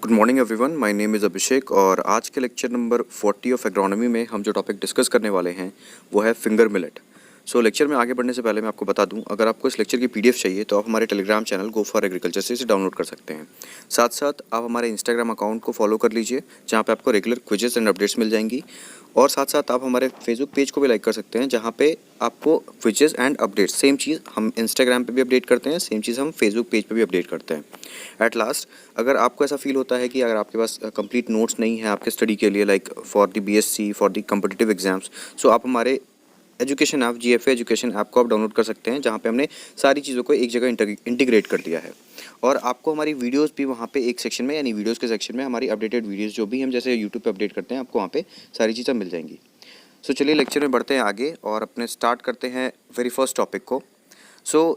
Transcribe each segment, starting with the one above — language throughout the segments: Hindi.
Good morning everyone, my name is Abhishek और आज के लेक्चर नंबर 40 ऑफ एग्रोनॉमी में हम जो टॉपिक डिस्कस करने वाले हैं वो है फिंगर मिलेट। सो लेक्चर में आगे बढ़ने से पहले मैं आपको बता दूं, अगर आपको इस लेक्चर की पीडीएफ चाहिए तो आप हमारे Telegram channel Go For agriculture से इसे डाउनलोड कर सकते हैं। साथ साथ आप हमारे इंस्टाग्राम अकाउंट को फॉलो कर लीजिए, जहाँ पे आपको रेगुलर क्विजेस एंड अपडेट्स मिल जाएंगी। और साथ साथ आप हमारे फेसबुक पेज को भी लाइक कर सकते हैं, जहाँ पे आपको क्विजेस एंड अपडेट्स सेम चीज़ हम इंस्टाग्राम पे भी अपडेट करते हैं, सेम चीज़ हम फेसबुक पेज पे भी अपडेट करते हैं। एट लास्ट, अगर आपको ऐसा फील होता है कि अगर आपके पास कंप्लीट नोट्स नहीं है आपके स्टडी के लिए, like for the BSc for the competitive exams, so आप हमारे education app GFA education app को आप डाउनलोड कर सकते हैं, जहाँ पे हमने सारी चीज़ों को एक जगह इंटीग्रेट कर दिया है। और आपको हमारी वीडियोस भी वहाँ पे एक सेक्शन में, यानी वीडियोस के सेक्शन में हमारी अपडेटेड वीडियोस जो भी हम जैसे यूट्यूब पे अपडेट करते हैं, आपको वहाँ पे सारी चीज़ें मिल जाएंगी। सो चलिए लेक्चर में बढ़ते हैं आगे और अपने स्टार्ट करते हैं वेरी फर्स्ट टॉपिक को।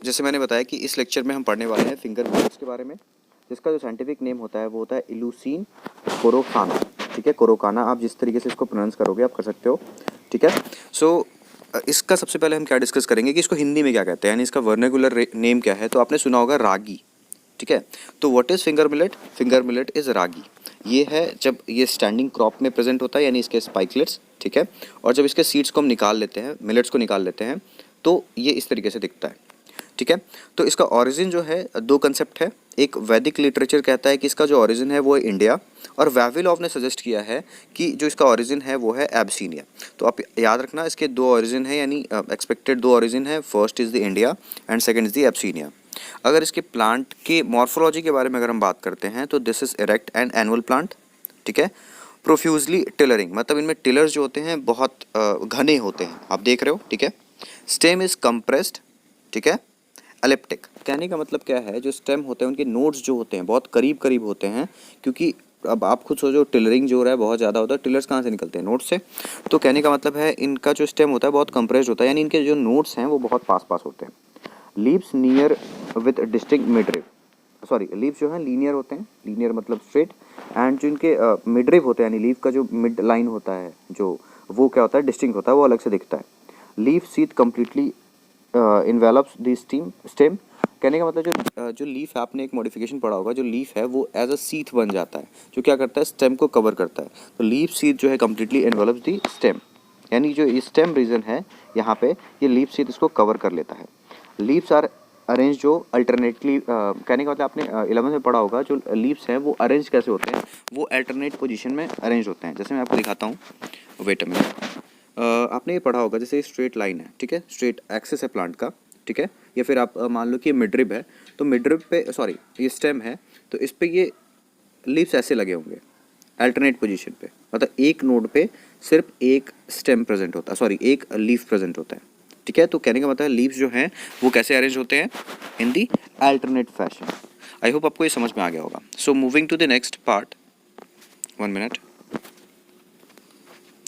जैसे मैंने बताया कि इस लेक्चर में हम पढ़ने वाले हैं फिंगर मिलेट्स के बारे में, जिसका जो साइंटिफिक नेम होता है वो होता है इलूसीन कोरोकाना। ठीक है, कोरोकाना आप जिस तरीके से इसको प्रोनाउंस करोगे आप कर सकते हो। ठीक है, इसका सबसे पहले हम क्या डिस्कस करेंगे कि इसको हिंदी में क्या कहते हैं, यानी इसका वर्नाकुलर नेम क्या है। तो आपने सुना होगा रागी। ठीक है, तो what is finger millet? Finger millet is ragi. ये है जब ये स्टैंडिंग क्रॉप में प्रेजेंट होता है, यानी इसके स्पाइकलेट्स। ठीक है, और जब इसके सीड्स को हम निकाल लेते हैं, मिलेट्स को निकाल लेते हैं, तो ये इस तरीके से दिखता है। ठीक है, तो इसका ओरिजिन जो है, दो कंसेप्ट है। एक वैदिक लिटरेचर कहता है कि इसका जो ओरिजिन है वो है इंडिया, और वाविलोव ने सजेस्ट किया है कि जो इसका ओरिजिन है वो है एब्सीनिया। तो आप याद रखना, इसके दो ओरिजिन है, यानी एक्सपेक्टेड दो ओरिजिन है। First is the India and second is the Abyssinia. अगर इसके प्लांट के मॉर्फोलॉजी के बारे में अगर हम बात करते हैं तो this is erect and annual plant. ठीक है, प्रोफ्यूजली टिलरिंग, मतलब इनमें टिलर्स जो होते हैं बहुत घने होते हैं, आप देख रहे हो। ठीक है, स्टेम इज़ कंप्रेस्ड। ठीक है, एलिप्टिक। कहने का मतलब क्या है, जो स्टेम होते हैं उनके नोड्स जो होते हैं बहुत करीब करीब होते हैं, क्योंकि अब आप खुद सोचो, टिलरिंग जो हो रहा है बहुत ज़्यादा होता है, टिलर्स कहाँ से निकलते हैं? नोड्स से। तो कहने का मतलब है इनका जो स्टेम होता है बहुत कंप्रेस्ड होता है, यानी इनके जो नोड्स हैं वो बहुत पास पास होते हैं। Leaves near with distinct midrib, sorry, leaves जो है लीनियर होते हैं, लीनियर मतलब स्ट्रेट, एंड जो इनके मिडरिव होते हैं, यानी लीव का जो मिड लाइन होता है जो, वो क्या होता है, डिस्टिंक्ट होता है, वो अलग से दिखता है। Leaf sheath completely envelopes the stem. कहने का मतलब जो लीफ है, आपने एक मॉडिफिकेशन पढ़ा होगा, जो लीफ है वो एज अ सीथ बन जाता है, जो क्या करता है, स्टेम को कवर करता है। तो लीफ सीथ जो है कम्प्लीटली इन्वेलप्स द स्टेम, यानी जो स्टेम रीजन है यहाँ पे, ये लीफ सीथ इसको कवर कर लेता है। लीव्स आर अरेंज जो अल्टरनेटली, कहने का मतलब आपने 11th में पढ़ा होगा, जो लीव्स हैं वो अरेंज कैसे होते हैं, वो अल्टरनेट पोजीशन में अरेंज होते हैं। जैसे मैं आपको दिखाता हूँ, वेट अ मिनट। आपने ये पढ़ा होगा, जैसे स्ट्रेट लाइन है, ठीक है, स्ट्रेट एक्सिस है प्लांट का, ठीक है, या फिर आप मान लो कि ये मिडरिब है, तो मिडरिब पे, सॉरी ये स्टेम है, तो इस पे ये लीव्स ऐसे लगे होंगे अल्टरनेट पोजीशन पे, मतलब एक नोड पे सिर्फ एक स्टेम प्रेजेंट होता है, सॉरी एक लीफ प्रेजेंट होता है। ठीक है, तो कहने का मतलब है लीव्स जो हैं वो कैसे अरेंज होते हैं, in the alternate fashion. I hope आपको ये समझ में आ गया होगा। So moving to the next part, 1 minute.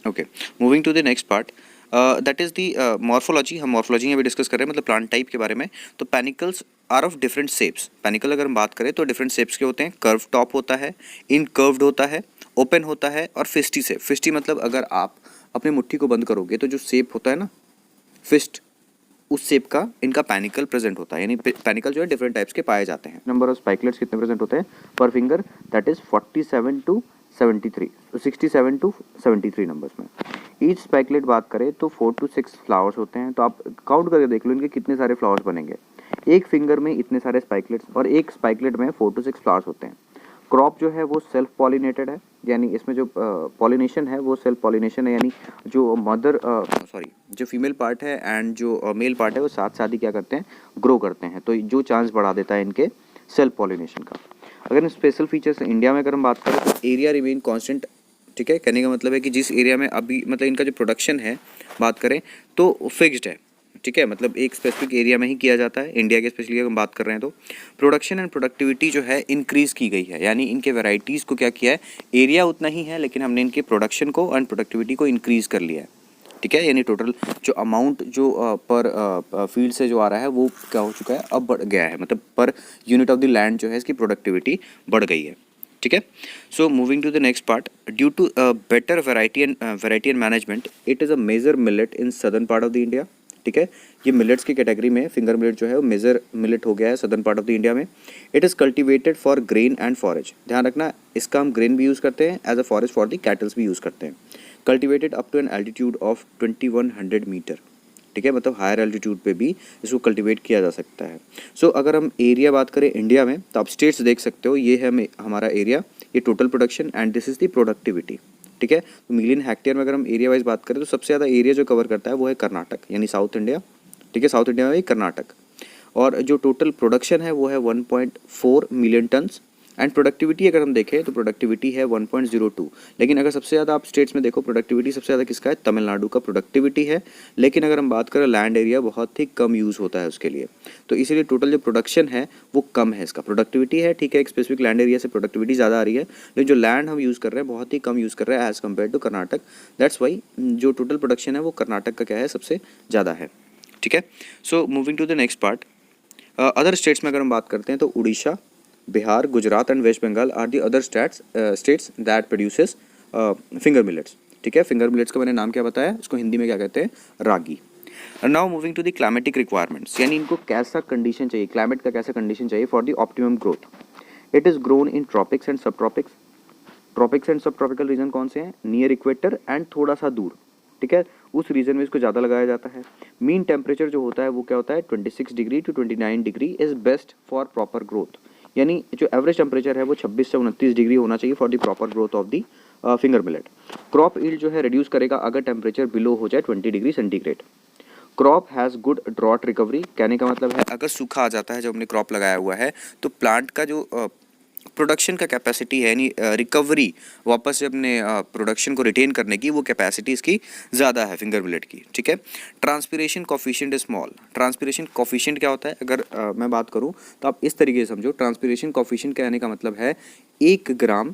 Okay, moving to the next part, that is the morphology. हम मॉर्फोलॉजी में भी डिस्कस कर रहे हैं, मतलब प्लांट टाइप के बारे में। तो panicles are of different shapes. Panicle अगर हम बात करें तो डिफरेंट शेप्स के होते हैं। कर्व टॉप होता है, इनकर्व्ड होता है, ओपन होता है, और फिस्टी से। फिस्टी मतलब अगर आप अपनी मुट्ठी को बंद करोगे तो जो शेप होता है ना, फिस्ट, उस शेप का इनका पैनिकल प्रेजेंट होता है, यानी पैनिकल जो है डिफरेंट टाइप्स के पाए जाते हैं। नंबर ऑफ स्पाइकलेट्स कितने प्रेजेंट होते हैं per finger? That is 47 to 73, 67 to 73 numbers में। ईच स्पाइकलेट बात करें तो 4 टू 6 फ्लावर्स होते हैं। तो आप काउंट करके देख लो इनके कितने सारे फ्लावर्स बनेंगे। एक फिंगर में इतने सारे स्पाइकलेट्स, और एक स्पाइकलेट में 4 टू 6 फ्लावर्स होते हैं। क्रॉप जो है वो सेल्फ पॉलिनेटेड है, यानी इसमें जो पॉलिनेशन है वो सेल्फ पॉलिनेशन है, यानी जो मदर, सॉरी, जो फीमेल पार्ट है एंड जो मेल पार्ट है वो साथ साथ ही क्या करते हैं, ग्रो करते हैं। तो जो चांस बढ़ा देता है इनके सेल्फ पॉलिनेशन का। अगर स्पेशल फीचर्स इंडिया में अगर हम बात करें तो एरिया रिमेन कांस्टेंट। ठीक है, कहने का मतलब है कि जिस एरिया में अभी, मतलब इनका जो प्रोडक्शन है बात करें तो फिक्स्ड है। ठीक है, मतलब एक स्पेसिफिक एरिया में ही किया जाता है। इंडिया के स्पेशली अगर हम बात कर रहे हैं तो प्रोडक्शन एंड प्रोडक्टिविटी जो है इंक्रीज़ की गई है, यानी इनके वैरायटीज़ को क्या किया है, एरिया उतना ही है लेकिन हमने इनके प्रोडक्शन को एंड प्रोडक्टिविटी को इंक्रीज़ कर लिया है। ठीक है, यानी टोटल जो अमाउंट जो पर फील्ड से जो आ रहा है वो क्या हो चुका है, अब बढ़ गया है, मतलब per unit of the land जो है इसकी प्रोडक्टिविटी बढ़ गई है। ठीक है, so moving to the next part, due to better variety and management, it is a major millet in southern part of the India. ठीक है। ये मिलेट्स की कैटेगरी में फिंगर मिलेट जो है वो मेजर मिलेट हो गया है southern part of the India में। It is cultivated for grain and forage, ध्यान रखना इसका हम ग्रेन भी यूज़ करते हैं, as a forage for the cattles भी यूज़ करते हैं। Cultivated up to an altitude of 2100 metre, ठीक है, मतलब हायर एल्टीट्यूड पे भी इसको कल्टीवेट किया जा सकता है। सो अगर हम एरिया बात करें इंडिया में तो आप स्टेट्स देख सकते हो, ये है हमारा एरिया, ये total production and this is the productivity, ठीक है। तो मिलियन हेक्टेयर में अगर हम एरिया वाइज बात करें तो सबसे ज़्यादा एरिया जो कवर करता है वो है कर्नाटक, यानी साउथ इंडिया, ठीक है, साउथ इंडिया में कर्नाटक। और जो टोटल प्रोडक्शन है वो है 1.4 मिलियन टन्स एंड प्रोडक्टिविटी अगर हम देखें तो प्रोडक्टिविटी है 1.02। लेकिन अगर सबसे ज़्यादा आप स्टेट्स में देखो प्रोडक्टिविटी सबसे ज़्यादा किसका है, तमिलनाडु का प्रोडक्टिविटी है। लेकिन अगर हम बात करें लैंड एरिया बहुत ही कम यूज़ होता है उसके लिए, तो इसीलिए टोटल जो प्रोडक्शन है वो कम है। इसका प्रोडक्टिविटी है, ठीक है, एक स्पेसिफिक लैंड एरिया से प्रोडक्टिविटी ज़्यादा आ रही है, लेकिन जो लैंड हम यूज़ कर रहे हैं बहुत ही कम यूज़ कर रहे हैं as compare to Karnataka. That's why जो टोटल प्रोडक्शन है वो कर्नाटक का क्या है, सबसे ज़्यादा है, ठीक है। So moving to the next part, other states में अगर हम बात करते हैं तो Orissa, Bihar, Gujarat and west Bengal are the other states that produces finger millets, ठीक है। फिंगर मिलेट्स का मैंने नाम क्या बताया, इसको हिंदी में क्या कहते हैं, ragi. Now moving to the climatic requirements, यानी इनको कैसा कंडीशन चाहिए, क्लाइमेट का कैसा कंडीशन चाहिए for the optimum growth. It is grown in tropics and सब ट्रॉपिक्स। ट्रॉपिक्स एंड सब ट्रॉपिकल रीजन कौन से हैं, नियर इक्वेटर एंड थोड़ा सा दूर, ठीक है, उस रीजन में इसको ज़्यादा लगाया जाता है। मीन टेम्परेचर जो होता है वो क्या होता है, 26 degree to 29 degree is best for proper growth, यानी जो एवरेज टेम्परेचर है वो 26 से 29 डिग्री होना चाहिए for the proper growth of the finger millet. Crop yield जो है रिड्यूस करेगा अगर टेम्परेचर बिलो हो जाए 20 degree centigrade. Crop has good drought recovery, कहने का मतलब है अगर सूखा आ जाता है जब हमने क्रॉप लगाया हुआ है तो प्लांट का जो प्रोडक्शन का कैपेसिटी है, यानी रिकवरी, वापस से अपने प्रोडक्शन को रिटेन करने की वो कैपेसिटी इसकी ज़्यादा है फिंगर मिलेट की, ठीक है। Transpiration coefficient small. Transpiration coefficient क्या होता है, अगर मैं बात करूं तो आप इस तरीके से समझो, ट्रांसपिरेशन कोफिशिएंट कहने का मतलब है 1 ग्राम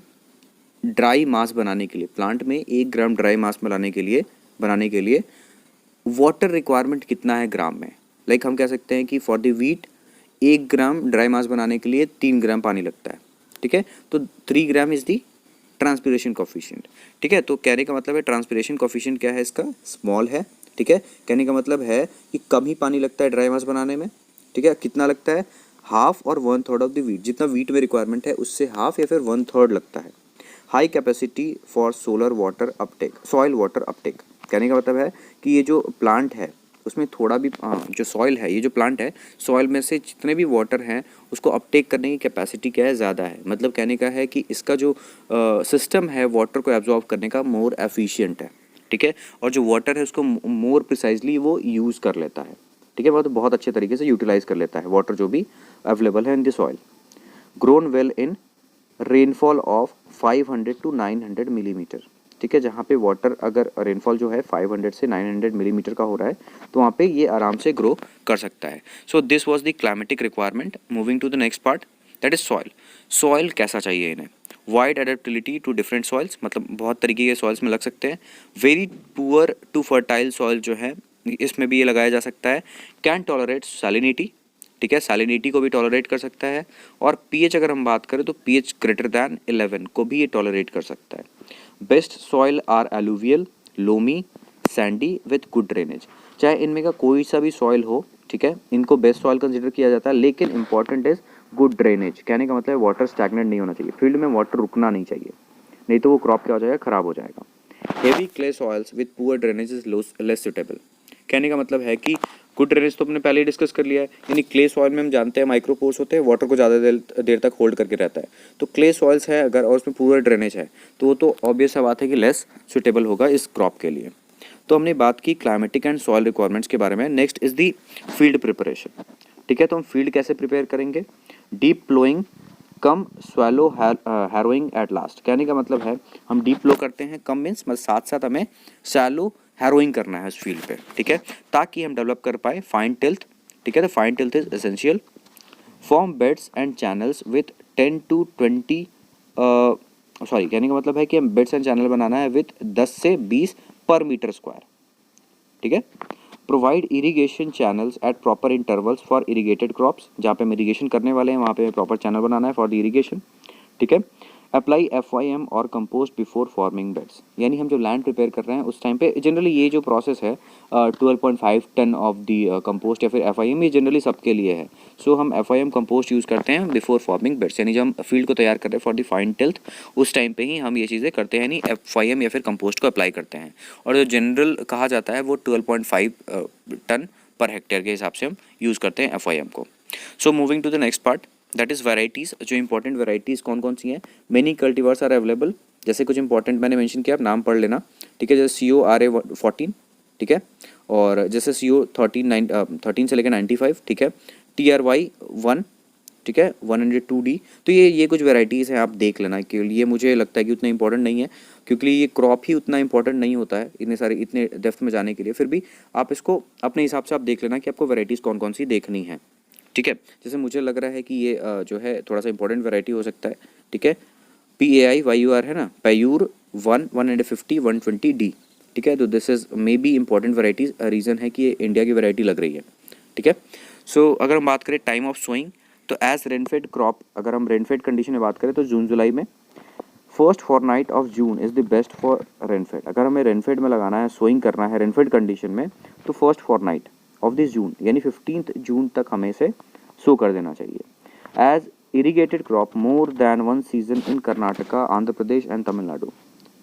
ड्राई मास बनाने के लिए, प्लांट में 1 ग्राम ड्राई मास बनाने के लिए वाटर रिक्वायरमेंट कितना है ग्राम में। लाइक हम कह सकते हैं कि for the wheat 1 gram dry मास बनाने के लिए 3 ग्राम पानी लगता है, ठीक है, तो 3 gram is the transpiration coefficient, ठीक है। तो कहने का मतलब है ट्रांसपिरेशन कोफिशिएंट क्या है इसका, स्मॉल है, ठीक है। कहने का मतलब है कि कम ही पानी लगता है ड्राई मास बनाने में, ठीक है। कितना लगता है, हाफ और 1/3 ऑफ द वीट, जितना वीट में रिक्वायरमेंट है उससे हाफ या फिर 1/3 लगता है। High capacity for solar water Uptake, soil water Uptake, कहने का मतलब है कि ये जो प्लांट है उसमें थोड़ा भी जो सॉइल है, ये जो प्लांट है सॉइल में से जितने भी वाटर हैं उसको अपटेक करने की कैपेसिटी क्या है, ज़्यादा है। मतलब कहने का है कि इसका जो सिस्टम है वाटर को एब्जॉर्ब करने का मोर एफिशिएंट है, ठीक है, और जो वाटर है उसको मोर प्रिसाइजली वो यूज़ कर लेता है, ठीक है, बहुत अच्छे तरीके से यूटिलाइज कर लेता है वाटर जो भी अवेलेबल है इन the soil. Grown well in rainfall of 500 to 900 millimetre, ठीक है, जहाँ पे वाटर अगर रेनफॉल जो है 500 से 900 मिलीमीटर का हो रहा है तो वहाँ पे ये आराम से ग्रो कर सकता है। So this was the climatic requirement. Moving to the next part, that is soil. Soil कैसा चाहिए इन्हें, wide adaptability to different soils, मतलब बहुत तरीके के सॉइल्स में लग सकते हैं। Very poor to fertile soil जो है इसमें भी ये लगाया जा सकता है। कैन टॉलरेट सैलिनिटी, ठीक है, सैलिनिटी को भी टॉलरेट कर सकता है। और पीएच अगर हम बात करें तो पीएच ग्रेटर दैन 11 को भी ये टॉलरेट कर सकता है। Best soil are alluvial, loamy, sandy with good drainage. चाहे इनमें का कोई सा भी सॉइल हो, ठीक है, इनको बेस्ट सॉइल कंसिडर किया जाता है, लेकिन इंपॉर्टेंट इज गुड ड्रेनेज। कहने का मतलब है वाटर स्टैगनेंट नहीं होना चाहिए, फील्ड में वाटर रुकना नहीं चाहिए, नहीं तो वो क्रॉप क्या हो जाएगा, खराब हो जाएगा। Heavy clay soils with poor drainage is less suitable. कहने का मतलब है कि गुड ड्रेनेज तो अपने पहले ही डिस्कस कर लिया है, यानी क्ले सॉइल में हम जानते हैं माइक्रोपोर्स होते हैं, वाटर को ज़्यादा देर तक होल्ड करके रहता है। तो क्ले सॉइल्स है अगर और उसमें पूरा ड्रेनेज है तो वो तो ऑब्वियस सा बात है कि लेस सुटेबल होगा इस क्रॉप के लिए। तो हमने बात की क्लाइमेटिक एंड सॉइल रिक्वायरमेंट्स के बारे में। Next is the field preparation, ठीक है। तो हम फील्ड कैसे प्रिपेयर करेंगे, deep ploughing come swallow harrowing at last. कहने का मतलब है हम डीप फ्लो करते हैं, कम मीन्स मतलब साथ साथ हमें शैलो हैरोइंग करना है उस फील्ड पे, ठीक है, ताकि हम डेवलप कर पाए फाइन टिल्थ, ठीक है। तो fine tilth is essential. Form beds and channels with 10 to 20 कहने का मतलब है कि हम बेड्स एंड चैनल बनाना है विथ 10 से 20 पर मीटर स्क्वायर, ठीक है। Provide irrigation channels at proper intervals for irrigated crops, जहाँ पे हम इरीगेशन करने वाले हैं वहाँ पे प्रॉपर चैनल बनाना है फॉर द इरीगेशन, ठीक है। अप्लाई FYM और कंपोस्ट बिफोर फॉर्मिंग बेड्स, यानी हम जो लैंड प्रिपेयर कर रहे हैं उस टाइम पे जनरली ये जो प्रोसेस है 12.5 टन ऑफ दी कंपोस्ट या फिर FIM, ये जनरली सबके लिए है। सो हम FIM कंपोस्ट यूज़ करते हैं बिफोर फॉर्मिंग बेड्स, यानी जब हम फील्ड को तैयार कर रहे हैं फॉर द फाइन टिल्थ उस टाइम पे ही हम ये चीज़ें करते हैं, यानी FIM या फिर कंपोस्ट को अप्लाई करते हैं। और जो जनरल कहा जाता है वो 12.5 टन पर हेक्टेयर के हिसाब से हम यूज़ करते हैं FIM को। So moving to the next part, that is varieties. जो इंपॉर्टेंट वेराइटीज़ कौन कौन सी हैं, मेनी कल्टीवर्स आर अवेलेबल, जैसे कुछ इंपॉर्टेंट मैंने मेंशन किया, आप नाम पढ़ लेना, ठीक है। जैसे CORA14, ठीक है, और जैसे CO13 से लेकर 95, ठीक है, TRY1, ठीक है, 102D। तो ये कुछ वेराइटीज़ हैं, आप देख लेना। कि ये मुझे लगता है कि उतना इंपॉर्टेंट नहीं है, क्योंकि ये क्रॉप ही उतना इंपॉर्टेंट नहीं होता है इतने डेप्थ में जाने के लिए। फिर भी आप इसको अपने हिसाब से आप देख लेना कि आपको वेराइटीज़ कौन कौन सी देखनी है, ठीक है। जैसे मुझे लग रहा है कि ये जो है थोड़ा सा इंपॉर्टेंट वैरायटी हो सकता है, ठीक है। PAIYUR है ना, पैयूर 150 120D, ठीक है। तो this is may be important varieties, reason है कि ये इंडिया की वैरायटी लग रही है, ठीक है। सो अगर हम बात करें टाइम ऑफ सोइंग, तो एज रेनफेड क्रॉप, अगर हम रेनफेड कंडीशन में बात करें तो जून जुलाई में first fortnight of June is the best for rainfed. अगर हमें रेनफेड में लगाना है, सोइंग करना है रेनफेड कंडीशन में, तो फर्स्ट फॉरनाइट ऑफ दिस जून यानी 15 जून तक हमें इसे सो कर देना चाहिए। As irrigated crop more than one season in Karnataka, Andhra Pradesh and Tamil Nadu,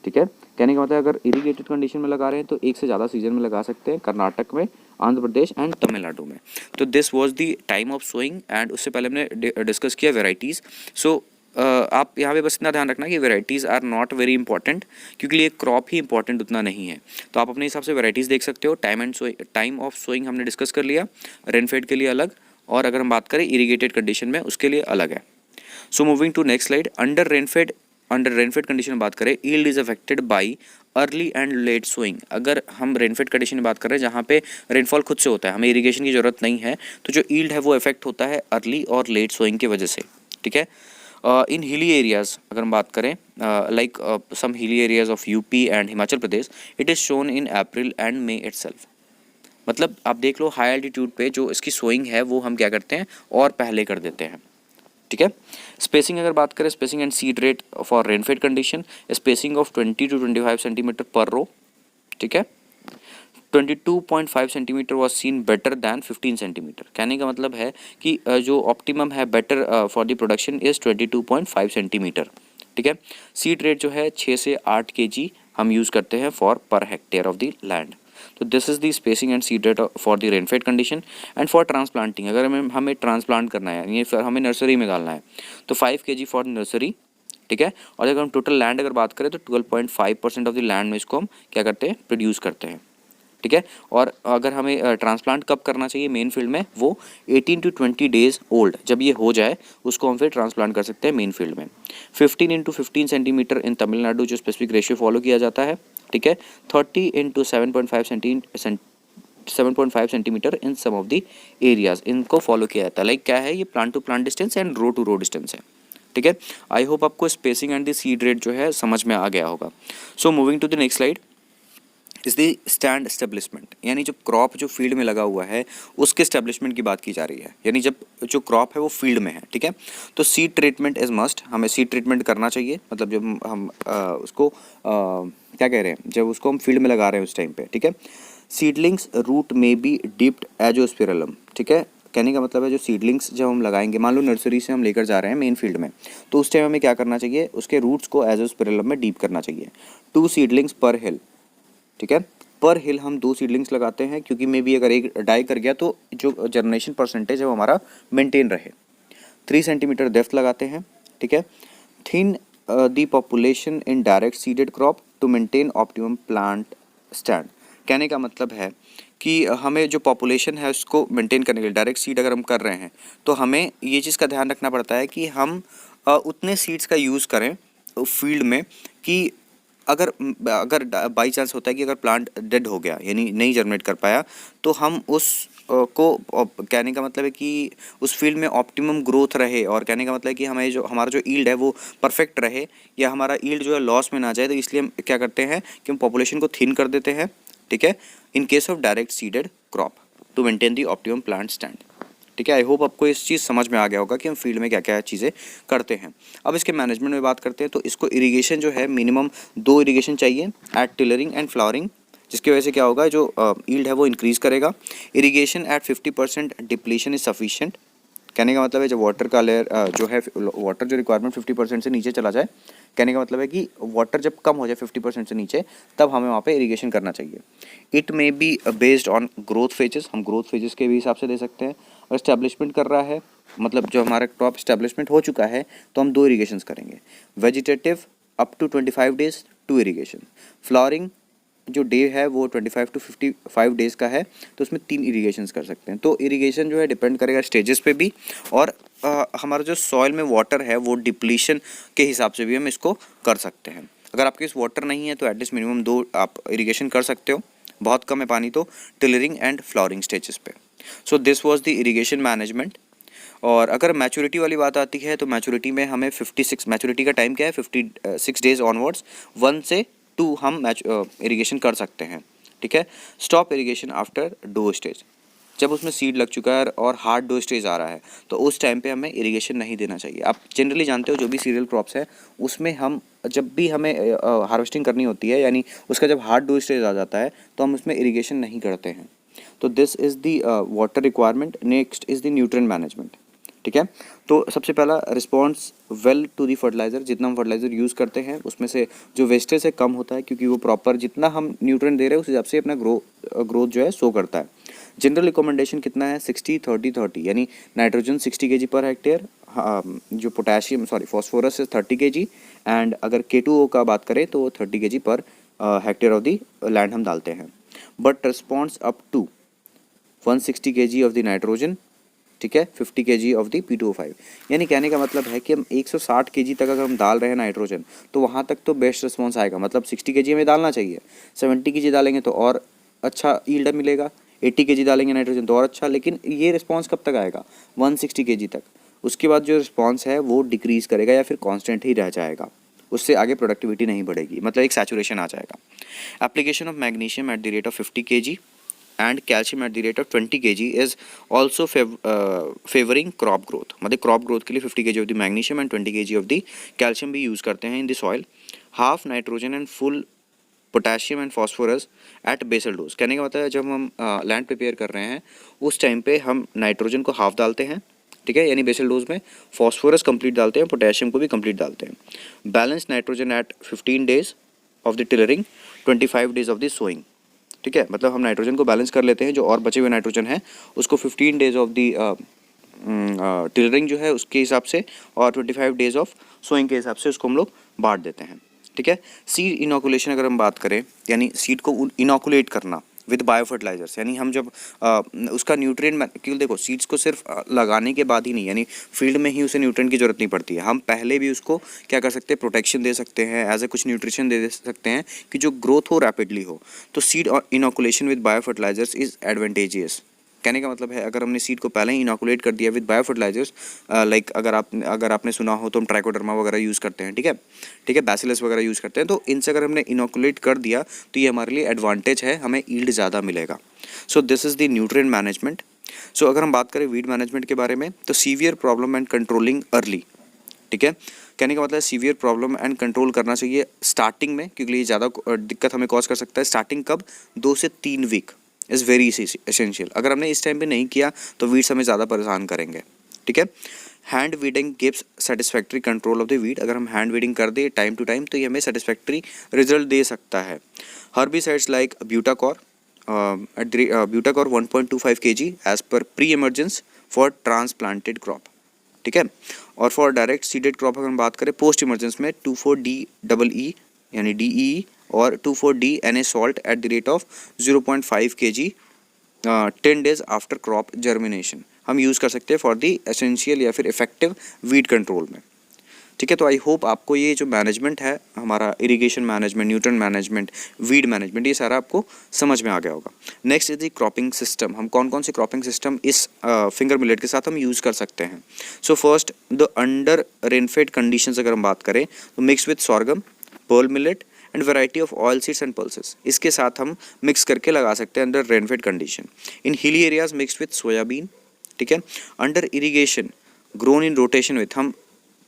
ठीक है। कहने का मतलब अगर इरीगेटेड कंडीशन में लगा रहे हैं तो एक से ज़्यादा सीजन में लगा सकते हैं, कर्नाटक में, आंध्र प्रदेश एंड तमिलनाडु में। तो this was the time of sowing, and उससे पहले हमने डिस्कस किया वेराइटीज़। सो आप यहाँ पे बस इतना ध्यान रखना कि varieties are not very important, क्योंकि ये क्रॉप ही इंपॉर्टेंट उतना नहीं है। तो आप अपने हिसाब से वेराइटीज़ देख सकते हो। टाइम ऑफ सोइंग हमने डिस्कस कर लिया, रेनफेड के लिए अलग, और अगर हम बात करें इरीगेटेड कंडीशन में उसके लिए अलग है। So moving to next slide, under rainfed condition में बात करें, yield is affected by early and late sowing. अगर हम रेनफेड कंडीशन में बात करें जहाँ पे रेनफॉल खुद से होता है, हमें इरीगेशन की ज़रूरत नहीं है, तो जो यील्ड है वो इफेक्ट होता है अर्ली और लेट सोइंग की वजह से, ठीक है। इन हिली एरियाज़ अगर हम बात करें, like some hilly areas of UP and Himachal Pradesh, it is sown in April and May itself. मतलब आप देख लो हाई एल्टीट्यूड पे जो इसकी सोइंग है वो हम क्या करते हैं और पहले कर देते हैं, ठीक है। स्पेसिंग अगर बात करें, spacing and seed rate for rainfed condition, spacing of 20 to 25 centimetre पर रो, ठीक है। 22.5 centimetre was seen better than 15 centimetre. कहने का मतलब है कि जो ऑप्टिमम है better for the production is 22.5 centimetre, ठीक है। सीड रेट जो है 6 से 8 kg हम यूज़ करते हैं for per hectare of the land. तो this is the spacing and seed rate for the rainfed condition. And for transplanting, अगर हमें ट्रांसप्लांट करना है, यानी फिर हमें नर्सरी में डालना है, तो 5 kg फॉर नर्सरी, ठीक है। और अगर हम टोटल लैंड अगर बात करें तो 12.5% ऑफ द लैंड में इसको हम क्या करते हैं, प्रोड्यूस करते हैं, ठीक है। और अगर हमें ट्रांसप्लांट कब करना चाहिए मेन फील्ड में, वो 18 to 20 डेज ओल्ड जब ये हो जाए उसको हम फिर ट्रांसप्लांट कर सकते हैं मेन फील्ड में। 15 into 15 सेंटीमीटर इन तमिलनाडु जो स्पेसिफिक रेशियो फॉलो किया जाता है, ठीक है। 30 into 7.5 centimetre in some of the areas, इनको फॉलो किया जाता है। लाइक क्या है ये, plant to plant distance and row to row distance है, ठीक है। आई होप आपको spacing and the seed rate जो है समझ में आ गया होगा। So moving to the next slide is the stand establishment, यानी जब क्रॉप जो फील्ड में लगा हुआ है उसके एस्टेब्लिशमेंट की बात की जा रही है, यानी जब जो क्रॉप है वो फील्ड में है, ठीक है। तो सीड ट्रीटमेंट इज़ मस्ट, हमें सीड ट्रीटमेंट करना चाहिए। मतलब जब हम उसको क्या कह रहे हैं, जब उसको हम फील्ड में लगा रहे हैं उस टाइम पे, ठीक है। सीडलिंग्स रूट में बी डिप्ड एजोस्पिरलम, ठीक है। कहने का मतलब है जो सीडलिंग्स जब हम लगाएंगे, मान लो नर्सरी से हम लेकर जा रहे हैं मेन फील्ड में, तो उस टाइम हमें क्या करना चाहिए, उसके रूट्स को एजोस्पिरलम में डीप करना चाहिए। 2 सीडलिंग्स पर हिल, ठीक है। पर हिल हम 2 सीडलिंग्स लगाते हैं, क्योंकि मे बी अगर एक डाई कर गया तो जो जर्मिनेशन परसेंटेज है वो हमारा मेंटेन रहे। 3 सेंटीमीटर डेप्थ लगाते हैं, ठीक है। Thin the population in direct seeded crop to maintain optimum plant stand. कहने का मतलब है कि हमें जो पॉपुलेशन है उसको मेंटेन करने के लिए, डायरेक्ट सीड अगर हम कर रहे हैं तो हमें ये चीज़ का ध्यान रखना पड़ता है कि हम उतने सीड्स का यूज़ करें फील्ड में कि अगर बाई चांस होता है कि अगर प्लांट डेड हो गया यानी नहीं जर्मिनेट कर पाया, तो हम उस कहने का मतलब है कि उस फील्ड में ऑप्टिमम ग्रोथ रहे, और कहने का मतलब है कि हमें जो हमारा जो ईल्ड है वो परफेक्ट रहे, या हमारा ईल्ड जो है लॉस में ना जाए। तो इसलिए हम क्या करते हैं कि हम पॉपुलेशन को थिन कर देते हैं, ठीक है, in case of direct seeded crop to maintain the optimum plant stand, ठीक है। आई होप आपको इस चीज़ समझ में आ गया होगा कि हम फील्ड में क्या क्या चीज़ें करते हैं। अब इसके मैनेजमेंट में बात करते हैं तो इसको इरिगेशन जो है मिनिमम 2 इरिगेशन चाहिए एट टिलरिंग एंड फ्लावरिंग, जिसकी वजह से क्या होगा, जो यील्ड है वो इंक्रीज़ करेगा। Irrigation at 50% depletion is sufficient. कहने का मतलब है जब वाटर का लेयर जो है वाटर जो रिक्वायरमेंट 50% से नीचे चला जाए, कहने का मतलब है कि वाटर जब कम हो जाए 50% से नीचे, तब हमें वहाँ पे इरिगेशन करना चाहिए। It may be based on growth phases, हम ग्रोथ फेजेस के भी हिसाब से दे सकते हैं। और इस्टेब्लिशमेंट कर रहा है, मतलब जो हमारा क्रॉप इस्टेब्लिशमेंट हो चुका है, तो हम 2 इरिगेशंस करेंगे। Vegetative up to 25 days 2 irrigation. Flowering जो डे है वो 25 टू 55 डेज़ का है, तो उसमें 3 इरिगेशंस कर सकते हैं। तो इरिगेशन जो है डिपेंड करेगा स्टेजेस पे भी, और हमारा जो सॉइल में वाटर है वो डिप्लीशन के हिसाब से भी हम इसको कर सकते हैं। अगर आपके पास वाटर नहीं है तो एटलीस्ट मिनिमम 2 आप इरिगेशन कर सकते हो, बहुत कम है पानी तो टिलरिंग एंड फ्लावरिंग स्टेजेस पे। सो this was the irrigation management. और अगर मैच्योरिटी वाली बात आती है तो मैच्योरिटी में हमें 56, मैच्योरिटी का टाइम क्या है 56 डेज ऑनवर्ड्स, 1 से 2 हम इरिगेशन कर सकते हैं। ठीक है। Stop irrigation after dough stage, जब उसमें सीड लग चुका है और हार्ड डो स्टेज आ रहा है तो उस टाइम पे हमें इरिगेशन नहीं देना चाहिए। आप जनरली जानते हो जो भी सीरियल क्रॉप्स है उसमें हम जब भी हमें हार्वेस्टिंग करनी होती है, यानी उसका जब हार्ड डो स्टेज आ जाता है तो हम उसमें इरिगेशन नहीं करते हैं। तो this is the water requirement. Next is the nutrient management. ठीक है। तो सबसे पहला response well to the fertiliser, जितना हम फर्टिलाइज़र यूज़ करते हैं उसमें से जो वेस्टेज है कम होता है, क्योंकि वो प्रॉपर जितना हम न्यूट्रिएंट दे रहे हैं उस हिसाब से अपना ग्रोथ जो है शो करता है। जनरल रिकमेंडेशन कितना है 60-30-30, यानी नाइट्रोजन 60 kg पर हेक्टेयर, जो फॉस्फोरस 30 kg, एंड अगर K2O का बात करें तो 30 kg per hectare of the land हम डालते हैं। But response up to 160 kg of the nitrogen, ठीक है, 50 kg ऑफ दी P2O5, यानी कहने का मतलब है कि हम 160 kg तक अगर हम डाल रहे हैं नाइट्रोजन तो वहाँ तक तो बेस्ट रिस्पॉन्स आएगा। मतलब 60 kg हमें डालना चाहिए, 70 kg डालेंगे तो और अच्छा यील्ड मिलेगा, 80 kg डालेंगे नाइट्रोजन तो और अच्छा। लेकिन ये रिस्पॉन्स कब तक आएगा 160 kg तक, उसके बाद जो रिस्पॉन्स है वो डिक्रीज़ करेगा या फिर कॉन्स्टेंट ही रह जाएगा, उससे आगे प्रोडक्टिविटी नहीं बढ़ेगी, मतलब एक सैचुरेशन आ जाएगा। Application of magnesium at the rate of 50 kg and calcium at the rate of 20 kg is also favoring crop growth। मतलब क्रॉप ग्रोथ के लिए 50 kg of the magnesium and 20 kg of the calcium भी यूज़ करते हैं in the soil. Half nitrogen and full potassium and phosphorus at basal dose, कहने का मतलब है जब हम लैंड प्रिपेयर कर रहे हैं उस टाइम पे हम नाइट्रोजन को हाफ डालते हैं, ठीक है, यानी बेसल डोज में फॉस्फोरस कंप्लीट डालते हैं, पोटेशियम को भी कंप्लीट डालते हैं। Balance nitrogen at 15 days of the tillering, 25 days of the sowing. ठीक है, मतलब हम नाइट्रोजन को बैलेंस कर लेते हैं, जो और बचे हुए नाइट्रोजन है उसको 15 डेज ऑफ दी टिलरिंग जो है उसके हिसाब से और 25 डेज ऑफ सोइंग के हिसाब से उसको हम लोग बांट देते हैं। ठीक है। सीड इनोकुलेशन अगर हम बात करें, यानी सीड को इनोकुलेट करना विद बायो फर्टिलाइजर्स, यानी हम जब उसका न्यूट्रिएंट, क्योंकि देखो सीड्स को सिर्फ लगाने के बाद ही नहीं, यानी फील्ड में ही उसे न्यूट्रिएंट की ज़रूरत नहीं पड़ती है, हम पहले भी उसको क्या कर सकते हैं, प्रोटेक्शन दे सकते हैं, एज ए कुछ न्यूट्रिशन दे सकते हैं कि जो ग्रोथ हो रैपिडली हो। तो seed inoculation with bio fertilisers is advantageous. कहने का मतलब है अगर हमने सीड को पहले ही इनोकुलेट कर दिया विद बायो फर्टिलाइजर्स, लाइक अगर आपने सुना हो तो हम ट्राइकोडर्मा वगैरह यूज़ करते हैं, ठीक है, बैसिलस वगैरह यूज़ करते हैं, तो इनसे अगर हमने इनोकुलेट कर दिया तो ये हमारे लिए एडवांटेज है, हमें यील्ड ज़्यादा मिलेगा। So this is the nutrient management. So अगर हम बात करें वीड मैनेजमेंट के बारे में तो severe problem and controlling early. ठीक है, कहने का मतलब है सीवियर प्रॉब्लम एंड कंट्रोल करना चाहिए स्टार्टिंग में, क्योंकि ये ज़्यादा दिक्कत हमें कॉज कर सकता है। स्टार्टिंग कब, 2 से 3 वीक इज़ वेरी एसेंशियल। अगर हमने इस टाइम पे नहीं किया तो वीड्स हमें ज़्यादा परेशान करेंगे। ठीक है। Hand weeding gives satisfactory control of the weed, अगर हम हैंड वीडिंग कर दे टाइम टू टाइम तो ये हमें सेटिस्फैक्ट्री रिजल्ट दे सकता है। Herbicides like butachlor, butachlor 1.25 kg as per pre emergence for transplanted crop. ठीक है। और फॉर डायरेक्ट सीडेड क्रॉप अगर हम बात करें पोस्ट इमरजेंस में 24DEE यानी DEE और 24D NA salt at the rate of 0.5 kg 10 days after crop germination हम यूज़ कर सकते हैं फॉर दी एसेंशियल या फिर इफेक्टिव वीड कंट्रोल में। ठीक है। तो आई होप आपको ये जो मैनेजमेंट है हमारा irrigation management, nutrient management, weed management, ये सारा आपको समझ में आ गया होगा। Next is the cropping system, हम कौन कौन से क्रॉपिंग सिस्टम इस फिंगर मिलेट के साथ हम यूज़ कर सकते हैं। So first the under rainfed conditions अगर हम बात करें तो mix with sorghum, pearl millet and variety of oil seeds and pulses, इसके साथ हम मिक्स करके लगा सकते हैं under rainfed condition. In hilly areas mix with soybean, ठीक है। Under irrigation grown in rotation with, हम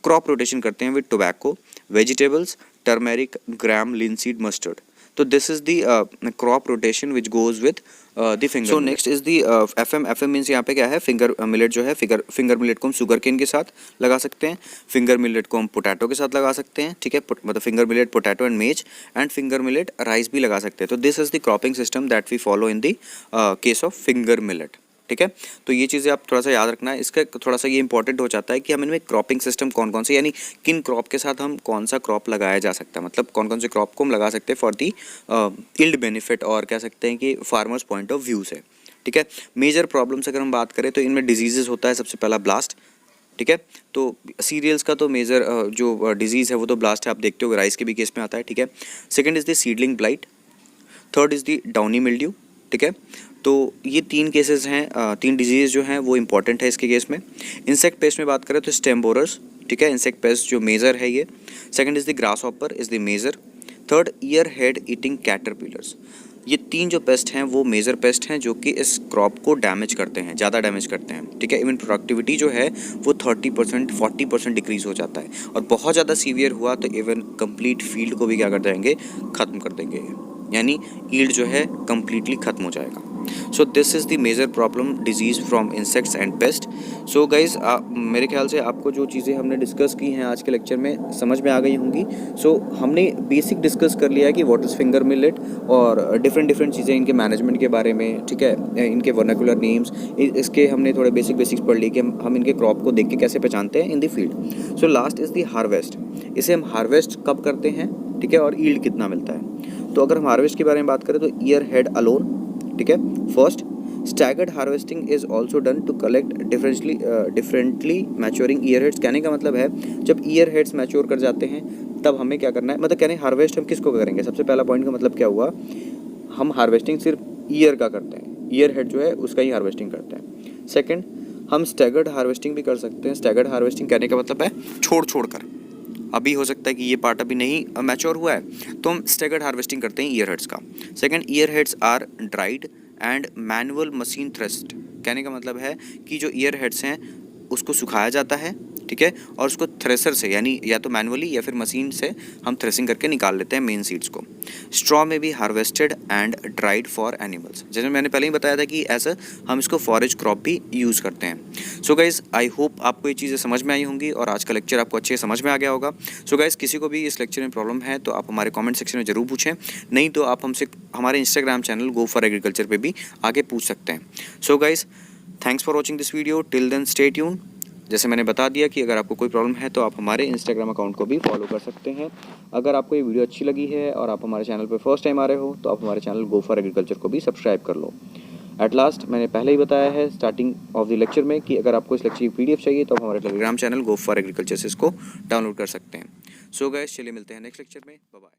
क्रॉप रोटेशन करते हैं with tobacco, vegetables, turmeric, gram, linseed, mustard. तो this is the crop rotation which goes with the finger. So next is the FM. FM means यहाँ पे क्या है, फिंगर मिलेट जो है, फिंगर मिलेट को हम शुगर केन के साथ लगा सकते हैं, फिंगर मिलेट को हम पोटैटो के साथ लगा सकते हैं, ठीक है, मतलब finger millet, potato and maize, and finger millet rice भी लगा सकते हैं। तो this is the cropping system that we follow in the case of finger millet, ठीक है। तो ये चीज़ें आप थोड़ा सा याद रखना है। इसका थोड़ा सा ये इंपॉर्टेंट हो जाता है कि हम इनमें क्रॉपिंग सिस्टम कौन कौन से, यानी किन क्रॉप के साथ हम कौन सा क्रॉप लगाया जा सकता है, मतलब कौन कौन से क्रॉप को हम लगा सकते हैं फॉर दी यील्ड बेनिफिट, और कह सकते हैं कि फार्मर्स पॉइंट ऑफ व्यू से, ठीक है। मेजर प्रॉब्लम्स अगर हम बात करें तो इनमें डिजीजेस होता है, सबसे पहला ब्लास्ट, ठीक है। तो सीरियल्स का तो मेजर जो डिजीज़ है वो तो ब्लास्ट है, आप देखते हो राइस के भी केस में आता है, ठीक है। Second is the seedling blight, third is the downy mildew, ठीक है। तो ये 3 केसेस हैं, 3 डिजीज़ जो हैं वो इंपॉर्टेंट है इसके केस में। इंसेक्ट पेस्ट में बात करें तो स्टेम बोरर्स, ठीक है, इंसेक्ट पेस्ट जो मेजर है ये। Second is the grasshopper is the major. Third ear head eating caterpillars. ये 3 जो पेस्ट हैं वो मेजर पेस्ट हैं जो कि इस क्रॉप को डैमेज करते हैं, ज़्यादा डैमेज करते हैं, ठीक है। इवन प्रोडक्टिविटी जो है वो 30% 40% डिक्रीज़ हो जाता है, और बहुत ज़्यादा सीवियर हुआ तो इवन कंप्लीट फील्ड को भी क्या कर देंगे, ख़त्म कर देंगे, यानी ईल्ड जो है कम्प्लीटली ख़त्म हो जाएगा। So this is the major problem disease from insects and pest. So guys मेरे ख्याल से आपको जो चीज़ें हमने डिस्कस की हैं आज के लेक्चर में समझ में आ गई होंगी। सो हमने बेसिक डिस्कस कर लिया है कि व्हाट इज़ फिंगर मिलेट, और डिफरेंट चीज़ें इनके मैनेजमेंट के बारे में, ठीक है, इनके वर्नाकुलर नेम्स, इसके हमने थोड़े बेसिक्स पढ़ ली कि हम इनके क्रॉप को देख के कैसे पहचानते हैं in the field. So last is the harvest. इसे हम हार्वेस्ट कब करते हैं, ठीक है, और ईल्ड कितना मिलता है। तो अगर हम हार्वेस्ट के बारे में बात करें तो ईयर हेड अलोन, ठीक है, first. Staggered harvesting is also done to collect differently maturing ear heads. कहने का मतलब है जब ईयर हेड्स मैच्योर कर जाते हैं तब हमें क्या करना है, मतलब कहने हार्वेस्ट हम किसको करेंगे, सबसे पहला पॉइंट का मतलब क्या हुआ, हम हार्वेस्टिंग सिर्फ ईयर का करते हैं, ईयर हेड जो है उसका ही हार्वेस्टिंग करते हैं। सेकेंड, हम स्टैगर्ड हार्वेस्टिंग भी कर सकते हैं। स्टैगर्ड हार्वेस्टिंग कहने का मतलब है छोड़ कर, अभी हो सकता है कि ये पार्ट अभी नहीं मैच्योर हुआ है तो हम स्टैगर्ड हार्वेस्टिंग करते हैं ईयर हेड्स का। Second, ear heads are dried and manual machine threshed. कहने का मतलब है कि जो ईयर हेड्स हैं उसको सुखाया जाता है, ठीक है, और उसको थ्रेसर से, यानी या तो मैनुअली या फिर मशीन से हम थ्रेसिंग करके निकाल लेते हैं मेन सीड्स को। स्ट्रॉ में भी harvested and dried for animals, जैसे मैंने पहले ही बताया था कि ऐसा हम इसको फॉरेज क्रॉप भी यूज़ करते हैं। सो गाइज आई होप आपको ये चीज़ें समझ में आई होंगी और आज का लेक्चर आपको अच्छे समझ में आ गया होगा। सो गाइज किसी को भी इस लेक्चर में प्रॉब्लम है तो आप हमारे कमेंट सेक्शन में ज़रूर पूछें, नहीं तो आप हमसे हमारे Instagram channel Go For Agriculture पे भी आगे पूछ सकते हैं। So guys thanks for watching this video, till then stay tune. जैसे मैंने बता दिया कि अगर आपको कोई प्रॉब्लम है तो आप हमारे इंस्टाग्राम अकाउंट को भी फॉलो कर सकते हैं। अगर आपको ये वीडियो अच्छी लगी है और आप हमारे चैनल पर फर्स्ट टाइम आ रहे हो तो आप हमारे चैनल गो फॉर एग्रीकल्चर को भी सब्सक्राइब कर लो। एट लास्ट, मैंने पहले ही बताया है स्टार्टिंग ऑफ द लेक्चर में कि अगर आपको इस लेक्चर की पीडीएफ चाहिए तो आप हमारे Telegram channel Go For agriculture से इसको डाउनलोड कर सकते हैं। सो गाइस, चलिए मिलते हैं नेक्स्ट लेक्चर में, बाय बाय।